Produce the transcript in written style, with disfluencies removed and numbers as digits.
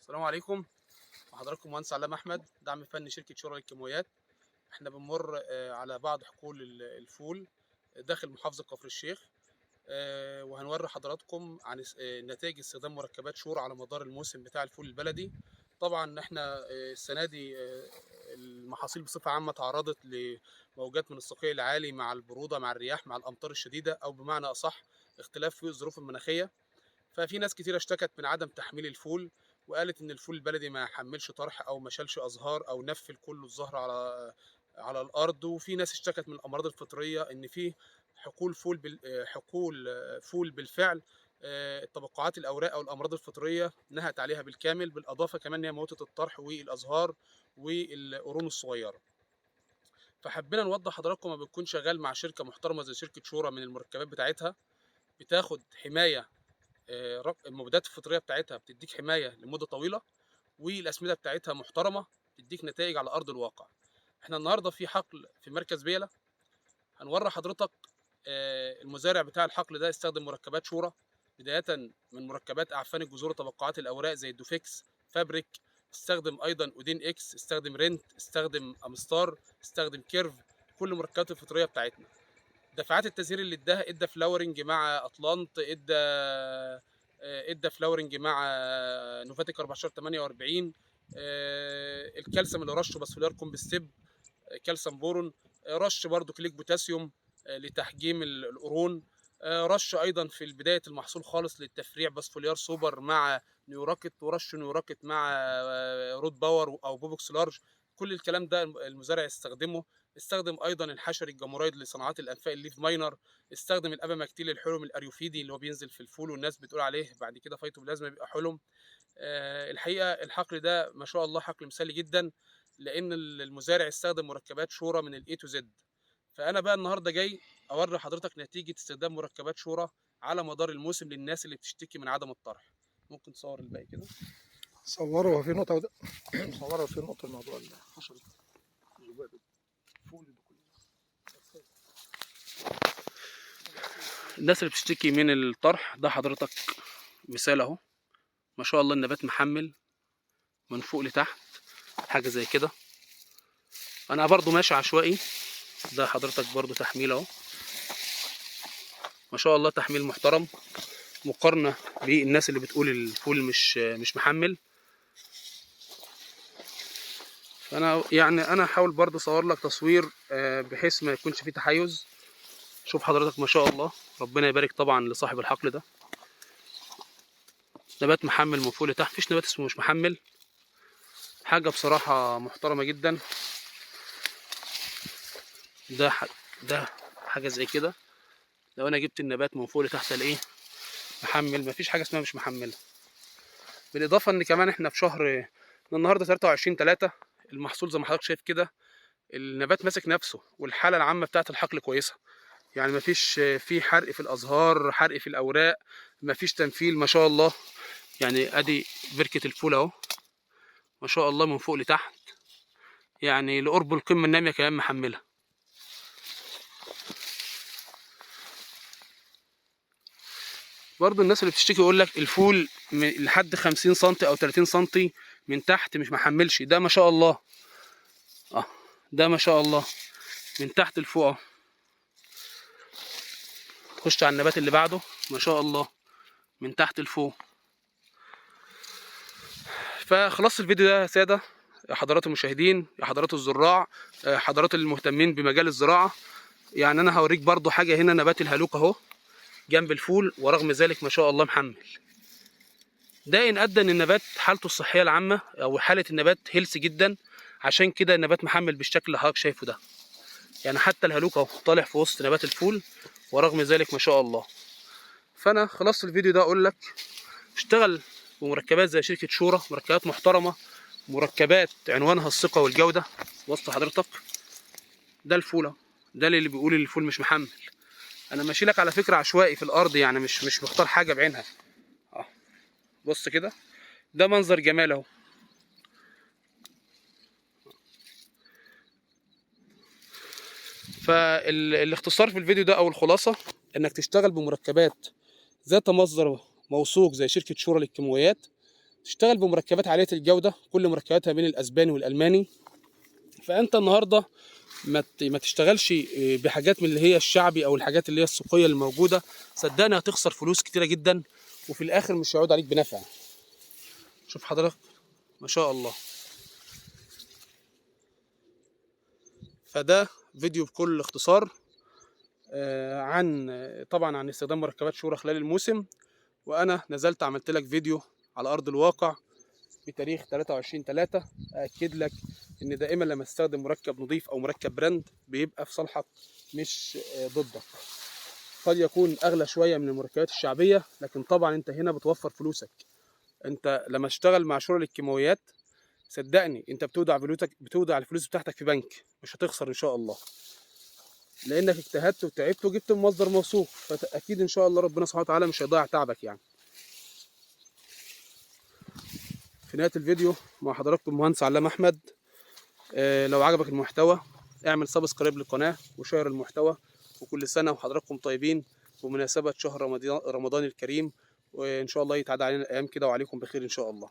السلام عليكم. مع حضراتكم مهندس علام احمد، دعم فني شركه شورى للكيماويات. احنا بنمر على بعض حقول الفول داخل محافظه كفر الشيخ. وهنوري حضراتكم عن نتائج استخدام مركبات شورى على مدار الموسم بتاع الفول البلدي. طبعا احنا السنه دي المحاصيل بصفه عامه تعرضت لموجات من السقي العالي مع البروده مع الرياح مع الامطار الشديده، او بمعنى اصح اختلاف في الظروف المناخيه. ففي ناس كتير اشتكت من عدم تحميل الفول، وقالت ان الفول البلدي ما حملش طرح او ما شالش ازهار او نفل كله الزهر على الارض. وفي ناس اشتكت من الامراض الفطريه، ان في حقول فول بالفعل تبقعات الاوراق او الامراض الفطريه نهت عليها بالكامل، بالاضافه كمان ان هي موتت الطرح والازهار والقرون الصغيره. فحبينا نوضح حضراتكم ما بتكون شغال مع شركه محترمه زي شركه شورى، من المركبات بتاعتها بتاخد حمايه، المبيدات الفطريه بتاعتها بتديك حمايه لمده طويله، والاسمده بتاعتها محترمه تديك نتائج على ارض الواقع. احنا النهارده في حقل في مركز بيلا، هنوري حضرتك المزارع بتاع الحقل ده استخدم مركبات شورى، بدايه من مركبات اعفان الجذور وتبقعات الاوراق زي الدوفيكس، فابريك، استخدم ايضا اودين اكس، استخدم رنت، استخدم امستار، استخدم كيرف. كل المركبات الفطريه بتاعتنا. دفعات التزهير اللي ادى فلاورنج مع اطلانت، ادى فلاورنج مع نوفاتيك 1448، الكالسيوم اللي رشه باسفولار كومبستيب، كالسيوم بورون، رش برضو كليك بوتاسيوم لتحجيم القرون، رش ايضا في بدايه المحصول خالص للتفريع باسفوليار سوبر مع نيوراكت، ورش نيوراكت مع رود باور او بوبوكس لارج. كل الكلام ده المزارع يستخدمه. استخدم ايضا الحشري الجمورايد لصناعات الانفاق الليف ماينر، استخدم الابامكتيل الحلم الاريوفيدي اللي هو بينزل في الفول والناس بتقول عليه بعد كده فايتوبلازما بيبقى حلم. الحقيقه الحقل ده ما شاء الله حقل مثالي جدا، لان المزارع استخدم مركبات شورى من الاي تو زد. فانا بقى النهارده جاي اوري حضرتك نتيجه استخدام مركبات شورى على مدار الموسم للناس اللي بتشتكي من عدم الطرح. ممكن تصور الباقي كده. صوروا في نقطة صوروا في نقطة الموضوع الحشري الذبابي فول ده كله. الناس اللي بتشتكي من الطرح ده حضرتك مثال اهو، ما شاء الله النبات محمل من فوق لتحت حاجه زي كده. انا برضو ماشي عشوائي، ده حضرتك برضو تحميل اهو، ما شاء الله تحميل محترم مقارنه بالناس اللي بتقول الفول مش محمل. فانا يعني انا هحاول برضو اصور لك تصوير بحيث ما يكونش فيه تحيز. شوف حضرتك ما شاء الله، ربنا يبارك طبعا لصاحب الحقل ده. نبات محمل من فوق لتحت، مفيش نبات اسمه مش محمل. حاجه بصراحه محترمه جدا. ده ده حاجه زي كده، لو انا جبت النبات من فوق لتحت الاقيه محمل، مفيش حاجه اسمها مش محمله. بالاضافه ان كمان احنا في شهر النهارده 23/3، المحصول زي ما حضرتك شايف كده النبات ماسك نفسه، والحاله العامه بتاعه الحقل كويسه. يعني مفيش في حرق في الازهار، حرق في الاوراق، مفيش تنفيل ما شاء الله. يعني ادي بركه الفول اهو ما شاء الله من فوق لتحت، يعني لقرب القمه الناميه كمان محمله. برضو الناس اللي بتشتكي يقول لك الفول لحد 50 سم او 30 سم من تحت مش محملش، ده ما شاء الله ده ما شاء الله من تحت لفوق اهو. خش على النبات اللي بعده، ما شاء الله من تحت لفوق. فخلاص الفيديو ده يا ساده، يا حضرات المشاهدين، يا حضرات الزراع، حضرات المهتمين بمجال الزراعه، يعني انا هوريك برضو حاجه هنا. نبات الهلوك اهو جنب الفول، ورغم ذلك ما شاء الله محمل. ده ان ادى ان النبات حالته الصحيه العامه او حاله النبات هيلث جدا، عشان كده النبات محمل بالشكل اللي حضرتك شايفه ده. يعني حتى الهلوك اهو طالع في وسط نبات الفول، ورغم ذلك ما شاء الله. فانا خلصت الفيديو ده اقول لك اشتغل بمركبات زي شركه شورى، مركبات محترمه، مركبات عنوانها الثقه والجوده. وسط حضرتك ده الفول اهو، ده اللي بيقول الفول مش محمل. انا ماشي لك على فكره عشوائي في الارض، يعني مش مختار حاجه بعينها. بص كده، ده منظر جمال اهو. فالاختصار في الفيديو ده او الخلاصه انك تشتغل بمركبات ذات مصدر موثوق زي شركه شورى للكيماويات. تشتغل بمركبات عاليه الجوده، كل مركباتها بين الاسباني والالماني. فانت النهارده ما تشتغلش بحاجات من اللي هي الشعبي او الحاجات اللي هي السوقيه اللي موجوده. صدقني هتخسر فلوس كتيره جدا وفي الاخر مش هيعود عليك بنفع. شوف حضرتك ما شاء الله. فده فيديو بكل اختصار طبعا عن استخدام مركبات شورى خلال الموسم. وانا نزلت عملت لك فيديو على ارض الواقع بتاريخ 23/3 اكد لك ان دائما لما تستخدم مركب نظيف او مركب براند بيبقى في صالحك مش ضدك. قد يكون اغلى شويه من المركبات الشعبيه، لكن طبعا انت هنا بتوفر فلوسك. انت لما تشتغل مع شورى للكيماويات صدقني انت بتودع الفلوس بتاعتك في بنك، مش هتخسر ان شاء الله، لانك اجتهدت وتعبت وجبت من مصدر موثوق. فاكيد ان شاء الله ربنا سبحانه وتعالى مش هيضيع تعبك يعني. في نهايه الفيديو مع حضراتكم المهندس علام احمد. لو عجبك المحتوى اعمل سبسكرايب للقناه وشير المحتوى. وكل سنه وحضراتكم طيبين بمناسبه شهر رمضان الكريم، وان شاء الله يتعدى علينا الايام كده وعليكم بخير ان شاء الله.